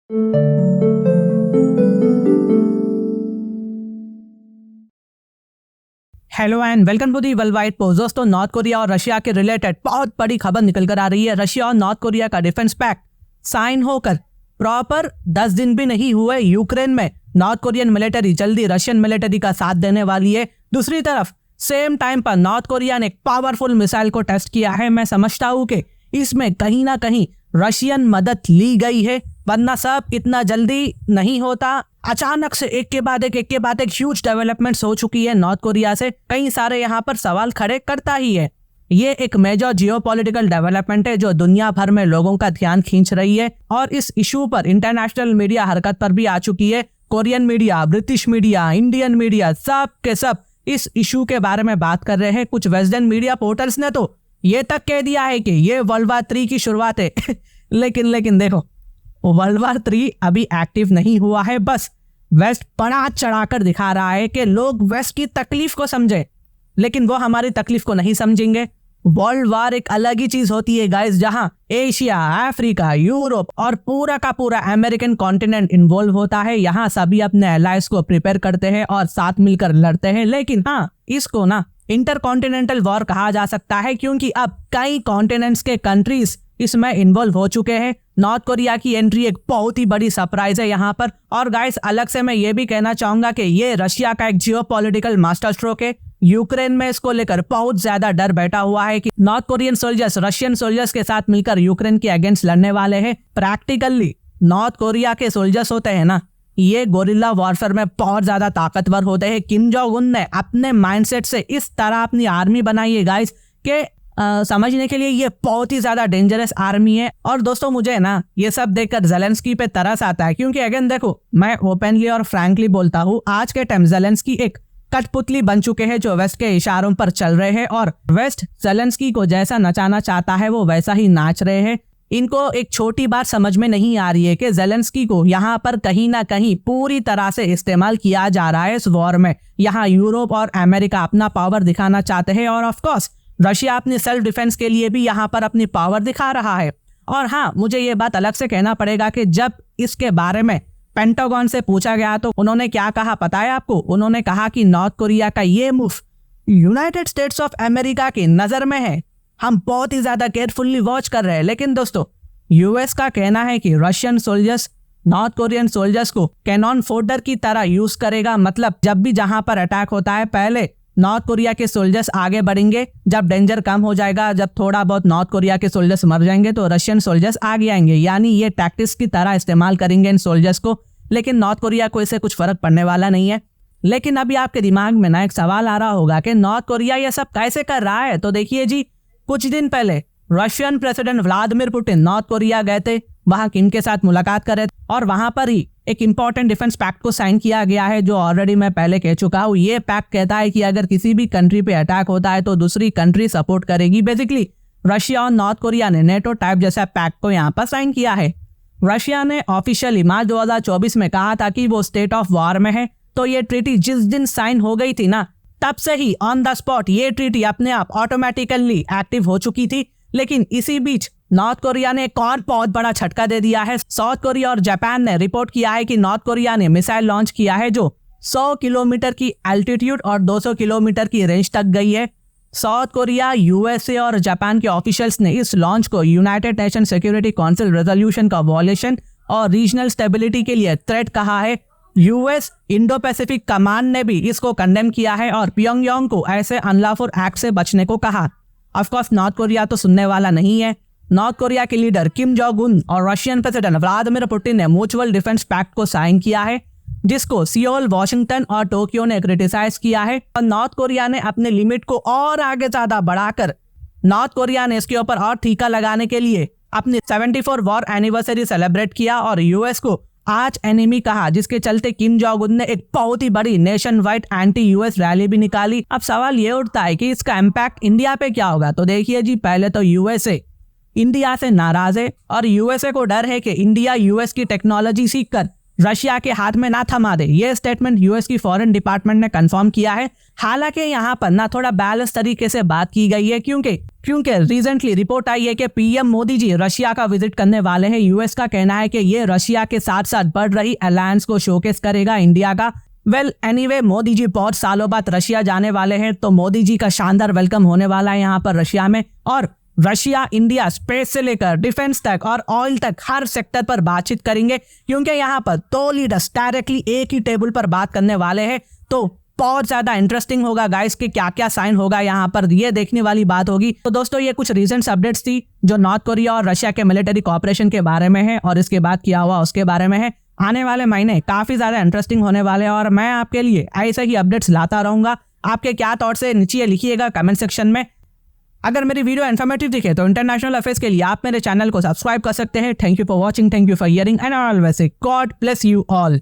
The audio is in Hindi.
Hello and welcome to the world wide post. दोस्तों, नॉर्थ कोरिया और रशिया के रिलेटेड बहुत बड़ी खबर निकल कर आ रही है। रशिया और नॉर्थ कोरिया का डिफेंस पैक्ट साइन होकर प्रॉपर 10 दिन भी नहीं हुए। यूक्रेन में नॉर्थ कोरियन मिलिट्री जल्दी रशियन मिलिट्री का साथ देने वाली है। दूसरी तरफ सेम टाइम पर नॉर्थ कोरिया ने एक पावरफुल मिसाइल को टेस्ट किया है। मैं समझता हूं कि इसमें कहीं ना कहीं रशियन मदद ली गई है, वरना सब इतना जल्दी नहीं होता। अचानक से एक के बाद एक ह्यूज डेवलपमेंट्स हो चुकी है नॉर्थ कोरिया से। कई सारे यहाँ पर सवाल खड़े करता ही है। ये एक मेजर जियोपॉलिटिकल डेवलपमेंट है जो दुनिया भर में लोगों का ध्यान खींच रही है और इस इशू पर इंटरनेशनल मीडिया हरकत पर भी आ चुकी है। Korean media, British media, Indian media, सब के सब इस इशू के बारे में बात कर रहे हैं। कुछ वेस्टर्न मीडिया पोर्टल्स ने तो ये तक कह दिया है कि ये वर्ल्ड वार 3 की शुरुआत है। लेकिन देखो, वर्ल्ड वार 3 अभी एक्टिव नहीं हुआ है। बस वेस्ट बड़ा चढ़ाकर दिखा रहा है कि लोग वेस्ट की तकलीफ को समझे, लेकिन वो हमारी तकलीफ को नहीं समझेंगे। वर्ल्ड वार एक अलग ही चीज होती है गाइस, जहां एशिया, अफ्रीका, यूरोप और पूरा का पूरा अमेरिकन कॉन्टिनेंट इन्वॉल्व होता है। यहाँ सभी अपने एलाइज को प्रिपेयर करते हैं और साथ मिलकर लड़ते हैं। लेकिन हाँ, इसको ना इंटरकॉन्टिनेंटल वॉर कहा जा सकता है, क्योंकि अब कई कॉन्टिनेंट्स के कंट्रीज इसमें इन्वॉल्व हो चुके हैं। नॉर्थ कोरिया की एंट्री एक बहुत ही बड़ी सरप्राइज है यहाँ पर। और गाइस, अलग से मैं ये भी कहना चाहूंगा कि ये रशिया का एक जियोपॉलिटिकल मास्टर स्ट्रोक है। यूक्रेन में इसको लेकर बहुत ज्यादा डर बैठा हुआ है कि north Korean soldiers Russian soldiers के साथ मिलकर यूक्रेन के अगेंस्ट लड़ने वाले हैं। प्रैक्टिकली नॉर्थ कोरिया के सोल्जर्स होते हैं ना, ये गोरिल्ला वॉरफेयर में बहुत ज्यादा ताकतवर होते हैं। किम जोंग उन ने अपने माइंडसेट से इस तरह अपनी आर्मी बनाई है गाइस के समझने के लिए ये बहुत ही ज्यादा डेंजरस आर्मी है। और दोस्तों, मुझे ना ये सब देखकर ज़ेलेंस्की पे तरस आता है, क्योंकि अगेन देखो, मैं ओपनली और फ्रैंकली बोलता हूँ, आज के टाइम ज़ेलेंस्की एक कठपुतली बन चुके हैं जो वेस्ट के इशारों पर चल रहे हैं और वेस्ट ज़ेलेंस्की को जैसा नचाना चाहता है वो वैसा ही नाच रहे हैं। इनको एक छोटी बात समझ में नहीं आ रही है कि ज़ेलेंस्की को यहाँ पर कहीं ना कहीं पूरी तरह से इस्तेमाल किया जा रहा है इस वॉर में। यहाँ यूरोप और अमेरिका अपना पावर दिखाना चाहते हैं और ऑफकोर्स रशिया अपनी सेल्फ डिफेंस के लिए भी यहाँ पर अपनी पावर दिखा रहा है। और हाँ, मुझे ये बात अलग से कहना पड़ेगा कि जब इसके बारे में पेंटागन से पूछा गया तो उन्होंने क्या कहा पता है आपको? उन्होंने कहा कि नॉर्थ कोरिया का ये move United states of America की नजर में है, हम बहुत ही ज्यादा केयरफुली वॉच कर रहे हैं। लेकिन दोस्तों, यूएस का कहना है कि Russian soldiers north Korean soldiers को कैनन फोडर की तरह यूज करेगा। मतलब जब भी जहां पर अटैक होता है, पहले नॉर्थ कोरिया के सोल्जर्स आगे बढ़ेंगे, जब डेंजर कम हो जाएगा, जब थोड़ा बहुत नॉर्थ कोरिया के सोल्जर्स मर जाएंगे तो रशियन सोल्जर्स आगे आएंगे। यानी ये टैक्टिक्स की तरह इस्तेमाल करेंगे इन सोल्जर्स को। लेकिन नॉर्थ कोरिया को इससे कुछ फर्क पड़ने वाला नहीं है। लेकिन अभी आपके दिमाग में ना एक सवाल आ रहा होगा कि नॉर्थ कोरिया ये सब कैसे कर रहा है? तो देखिए जी, कुछ दिन पहले Russian president Vladimir Putin north Korea गए थे, वहां किम के साथ मुलाकात करे और वहां पर ही एक इंपॉर्टेंट डिफेंस पैक्ट को साइन किया गया है, जो ऑलरेडी मैं पहले कह चुका हूँ। ये पैक्ट कहता है कि अगर किसी भी कंट्री पे अटैक होता है तो दूसरी कंट्री सपोर्ट करेगी। बेसिकली रशिया और नॉर्थ कोरिया ने नेटो टाइप जैसा पैक्ट को यहाँ पर साइन किया है। रशिया ने ऑफिशियली मार्च 2024 में कहा था कि वो स्टेट ऑफ वॉर में है, तो ये ट्रीटी जिस दिन साइन हो गई थी ना, तब से ही ऑन द स्पॉट ये ट्रीटी अपने आप ऑटोमेटिकली एक्टिव हो चुकी थी। लेकिन इसी बीच नॉर्थ कोरिया ने एक और बहुत बड़ा झटका दे दिया है। साउथ कोरिया और जापान ने रिपोर्ट किया है कि नॉर्थ कोरिया ने मिसाइल लॉन्च किया है जो 100 किलोमीटर की एल्टीट्यूड और 200 किलोमीटर की रेंज तक गई है। साउथ कोरिया, यूएसए और जापान के ऑफिशियल्स ने इस लॉन्च को United nation security council resolution का वॉयलेशन और रीजनल स्टेबिलिटी के लिए थ्रेट कहा है। यूएस इंडो पैसिफिक कमांड ने भी इसको कंडेम किया है और पियोंगयांग को ऐसे अनलॉफुल एक्ट से बचने को कहा। ऑफकोर्स नॉर्थ कोरिया तो सुनने वाला नहीं है। नॉर्थ कोरिया के लीडर किम जोंग उन और रशियन प्रेसिडेंट व्लादिमीर पुतिन ने म्यूचुअल डिफेंस पैक्ट को साइन किया है, जिसको सियोल, वॉशिंगटन और टोक्यो ने क्रिटिसाइज किया है। और नॉर्थ कोरिया ने अपने लिमिट को और आगे ज्यादा बढ़ाकर नॉर्थ कोरिया ने इसके ऊपर और टीका लगाने के लिए अपनी 74 वॉर एनिवर्सरी सेलिब्रेट किया और यूएस को आज एनिमी कहा, जिसके चलते किम जोंग उन ने एक बहुत ही बड़ी nation wide anti US rally भी निकाली। अब सवाल ये उठता है कि इसका इम्पैक्ट इंडिया पे क्या होगा? तो देखिए जी, पहले तो यूएसए इंडिया से नाराज है और यूएसए को डर है कि इंडिया यूएस की टेक्नोलॉजी सीखकर रशिया के हाथ में ना थमा दे। ये स्टेटमेंट यूएस की फॉरेन डिपार्टमेंट ने कंफर्म किया है। हालांकि यहाँ पर ना थोड़ा बैलेंस तरीके से बात की गई है, क्योंकि रिसेंटली रिपोर्ट आई है कि पीएम मोदी जी रशिया का विजिट करने वाले हैं। यूएस का कहना है कि ये रशिया के साथ साथ बढ़ रही अलायंस को शोकेस करेगा इंडिया का। एनीवे मोदी जी बहुत सालों बाद रशिया जाने वाले हैं, तो मोदी जी का शानदार वेलकम होने वाला है यहाँ पर रशिया में। और रशिया इंडिया स्पेस से लेकर डिफेंस तक और ऑयल तक हर सेक्टर पर बातचीत करेंगे, क्योंकि यहाँ पर दो लीडर्स डायरेक्टली एक ही टेबल पर बात करने वाले हैं। तो बहुत ज्यादा इंटरेस्टिंग होगा गाइस कि क्या क्या साइन होगा यहाँ पर, ये देखने वाली बात होगी। तो दोस्तों ये कुछ रीसेंट अपडेट्स थी जो नॉर्थ कोरिया और रशिया के मिलिट्री कॉपरेशन के बारे में है और इसके बाद किया हुआ उसके बारे में है। आने वाले महीने काफी ज्यादा इंटरेस्टिंग होने वाले हैं और मैं आपके लिए ऐसे ही अपडेट्स लाता रहूंगा। आपके क्या थॉट्स है नीचे लिखिएगा कमेंट सेक्शन में। अगर मेरी वीडियो इन्फॉर्मेटिव दिखे तो इंटरनेशनल अफेयर्स के लिए आप मेरे चैनल को सब्सक्राइब कर सकते हैं। Thank you for watching, thank you for hearing and always God bless you all.